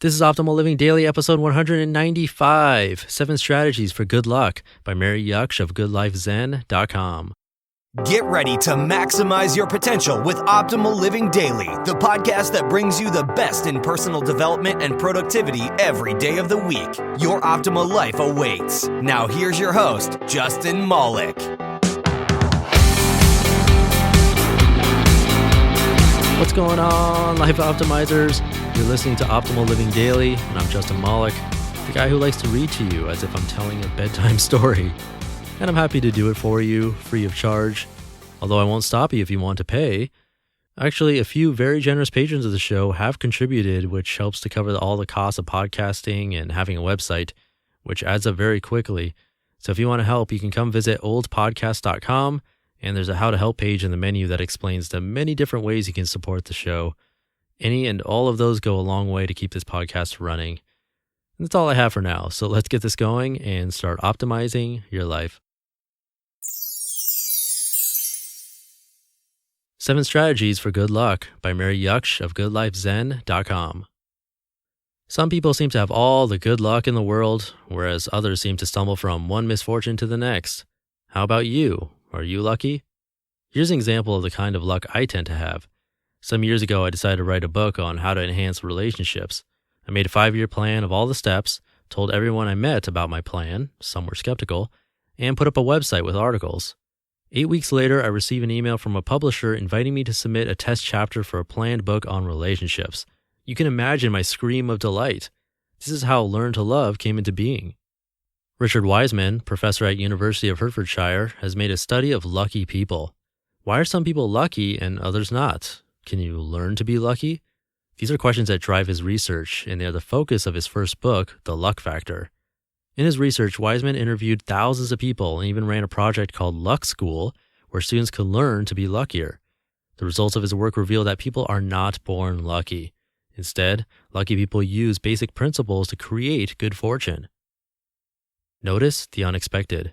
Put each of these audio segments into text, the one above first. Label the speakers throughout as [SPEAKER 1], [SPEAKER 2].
[SPEAKER 1] This is Optimal Living Daily, episode 195, 7 Strategies for Good Luck by Mary Jaksch of GoodLifeZen.com.
[SPEAKER 2] Get ready to maximize your potential with Optimal Living Daily, the podcast that brings you the best in personal development and productivity every day of the week. Your optimal life awaits. Now here's your host, Justin Malik.
[SPEAKER 1] What's going on, Life Optimizers? You're listening to Optimal Living Daily, and I'm Justin Malik, the guy who likes to read to you as if I'm telling a bedtime story. And I'm happy to do it for you, free of charge, although I won't stop you if you want to pay. Actually, a few very generous patrons of the show have contributed, which helps to cover all the costs of podcasting and having a website, which adds up very quickly. So if you want to help, you can come visit oldpodcast.com, and there's a how to help page in the menu that explains the many different ways you can support the show. Any and all of those go a long way to keep this podcast running. And that's all I have for now, so let's get this going and start optimizing your life. 7 Strategies for Good Luck by Mary Jaksch of GoodLifeZen.com. Some people seem to have all the good luck in the world, whereas others seem to stumble from one misfortune to the next. How about you? Are you lucky? Here's an example of the kind of luck I tend to have. Some years ago, I decided to write a book on how to enhance relationships. I made a 5-year plan of all the steps, told everyone I met about my plan, some were skeptical, and put up a website with articles. 8 weeks later, I received an email from a publisher inviting me to submit a test chapter for a planned book on relationships. You can imagine my scream of delight. This is how Learn to Love came into being. Richard Wiseman, professor at University of Hertfordshire, has made a study of lucky people. Why are some people lucky and others not? Can you learn to be lucky? These are questions that drive his research, and they are the focus of his first book, The Luck Factor. In his research, Wiseman interviewed thousands of people and even ran a project called Luck School, where students could learn to be luckier. The results of his work reveal that people are not born lucky. Instead, lucky people use basic principles to create good fortune. Notice the unexpected.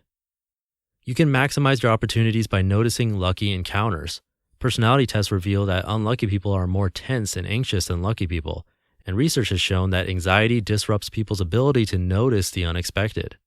[SPEAKER 1] You can maximize your opportunities by noticing lucky encounters. Personality tests reveal that unlucky people are more tense and anxious than lucky people, and research has shown that anxiety disrupts people's ability to notice the unexpected.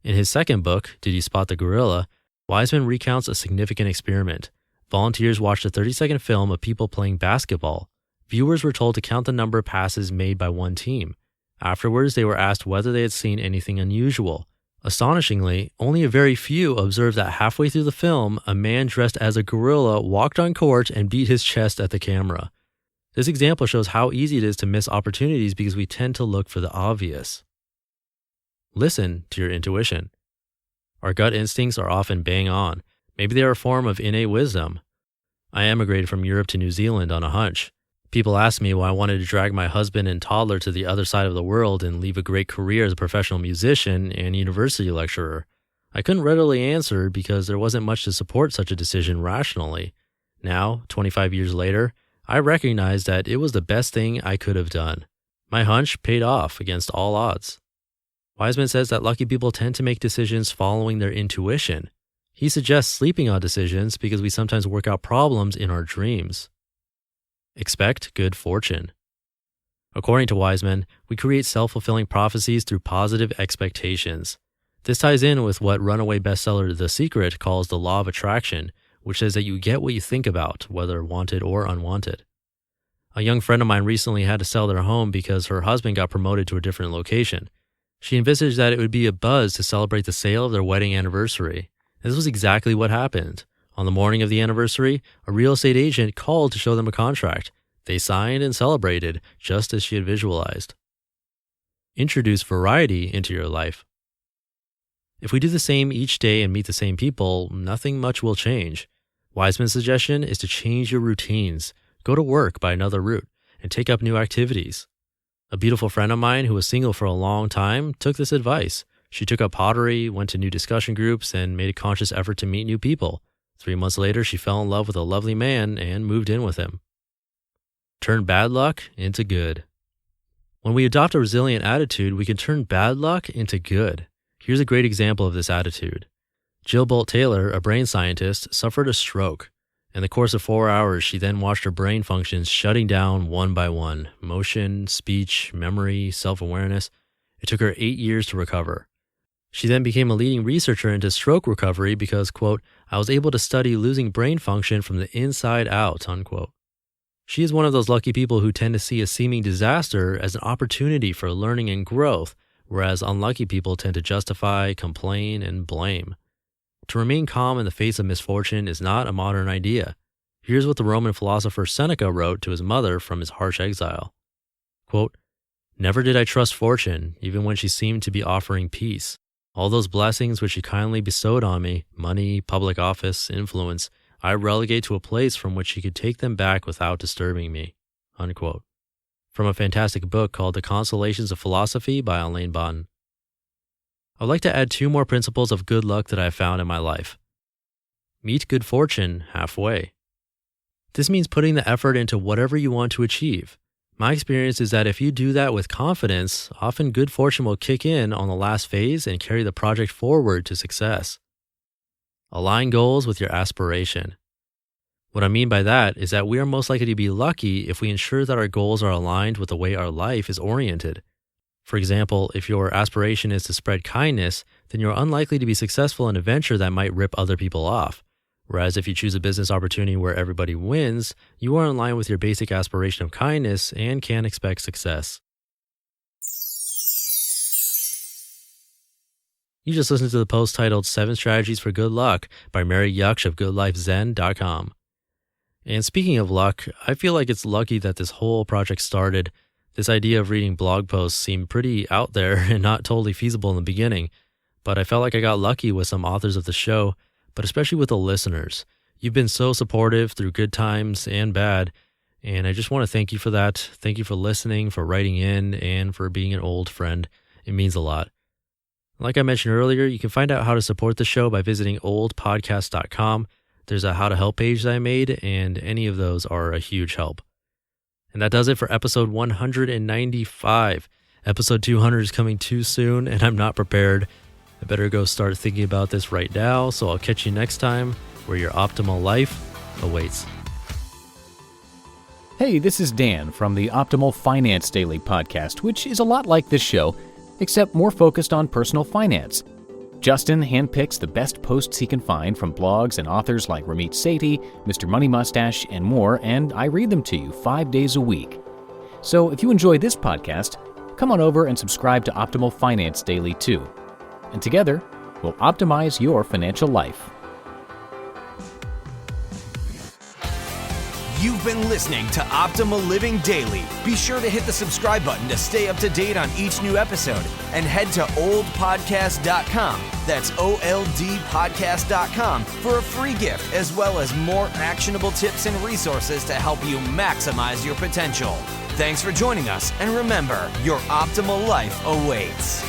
[SPEAKER 1] In his second book, Did You Spot the Gorilla?, Wiseman recounts a significant experiment. Volunteers watched a 30-second film of people playing basketball. Viewers were told to count the number of passes made by one team. Afterwards, they were asked whether they had seen anything unusual. Astonishingly, only a very few observed that halfway through the film, a man dressed as a gorilla walked on court and beat his chest at the camera. This example shows how easy it is to miss opportunities because we tend to look for the obvious. Listen to your intuition. Our gut instincts are often bang on. Maybe they are a form of innate wisdom. I emigrated from Europe to New Zealand on a hunch. People asked me why I wanted to drag my husband and toddler to the other side of the world and leave a great career as a professional musician and university lecturer. I couldn't readily answer because there wasn't much to support such a decision rationally. Now, 25 years later, I recognize that it was the best thing I could have done. My hunch paid off against all odds. Wiseman says that lucky people tend to make decisions following their intuition. He suggests sleeping on decisions because we sometimes work out problems in our dreams. Expect good fortune. According to Wiseman, we create self-fulfilling prophecies through positive expectations. This ties in with what runaway bestseller The Secret calls the law of attraction, which says that you get what you think about, whether wanted or unwanted. A young friend of mine recently had to sell their home because her husband got promoted to a different location. She envisaged that it would be a buzz to celebrate the sale of their wedding anniversary. And this was exactly what happened. On the morning of the anniversary, a real estate agent called to show them a contract. They signed and celebrated, just as she had visualized. Introduce variety into your life. If we do the same each day and meet the same people, nothing much will change. Wiseman's suggestion is to change your routines, go to work by another route, and take up new activities. A beautiful friend of mine who was single for a long time took this advice. She took up pottery, went to new discussion groups, and made a conscious effort to meet new people. 3 months later, she fell in love with a lovely man and moved in with him. Turn bad luck into good. When we adopt a resilient attitude, we can turn bad luck into good. Here's a great example of this attitude. Jill Bolt Taylor, a brain scientist, suffered a stroke. In the course of 4 hours, she then watched her brain functions shutting down one by one: motion, speech, memory, self-awareness. It took her 8 years to recover. She then became a leading researcher into stroke recovery because, quote, I was able to study losing brain function from the inside out, unquote. She is one of those lucky people who tend to see a seeming disaster as an opportunity for learning and growth, whereas unlucky people tend to justify, complain, and blame. To remain calm in the face of misfortune is not a modern idea. Here's what the Roman philosopher Seneca wrote to his mother from his harsh exile. Quote, Never did I trust fortune, even when she seemed to be offering peace. All those blessings which she kindly bestowed on me, money, public office, influence, I relegate to a place from which she could take them back without disturbing me. Unquote. From a fantastic book called The Consolations of Philosophy by Alain Bon. I'd like to add 2 more principles of good luck that I have found in my life. Meet good fortune halfway. This means putting the effort into whatever you want to achieve. My experience is that if you do that with confidence, often good fortune will kick in on the last phase and carry the project forward to success. Align goals with your aspiration. What I mean by that is that we are most likely to be lucky if we ensure that our goals are aligned with the way our life is oriented. For example, if your aspiration is to spread kindness, then you're unlikely to be successful in a venture that might rip other people off. Whereas if you choose a business opportunity where everybody wins, you are in line with your basic aspiration of kindness and can expect success. You just listened to the post titled 7 Strategies for Good Luck by Mary Jaksch of GoodLifeZen.com. And speaking of luck, I feel like it's lucky that this whole project started. This idea of reading blog posts seemed pretty out there and not totally feasible in the beginning, but I felt like I got lucky with some authors of the show, but especially with the listeners. You've been so supportive through good times and bad, and I just want to thank you for that. Thank you for listening, for writing in, and for being an old friend. It means a lot. Like I mentioned earlier, you can find out how to support the show by visiting oldpodcast.com. There's a how to help page that I made, and any of those are a huge help. And that does it for episode 195. Episode 200 is coming too soon, and I'm not prepared. I better go start thinking about this right now, so I'll catch you next time where your optimal life awaits.
[SPEAKER 3] Hey, this is Dan from the Optimal Finance Daily podcast, which is a lot like this show, except more focused on personal finance. Justin handpicks the best posts he can find from blogs and authors like Ramit Sethi, Mr. Money Mustache, and more, and I read them to you 5 days a week. So if you enjoy this podcast, come on over and subscribe to Optimal Finance Daily too. And together, we'll optimize your financial life.
[SPEAKER 2] You've been listening to Optimal Living Daily. Be sure to hit the subscribe button to stay up to date on each new episode. And head to oldpodcast.com, that's OLDpodcast.com, for a free gift as well as more actionable tips and resources to help you maximize your potential. Thanks for joining us, and remember, your optimal life awaits.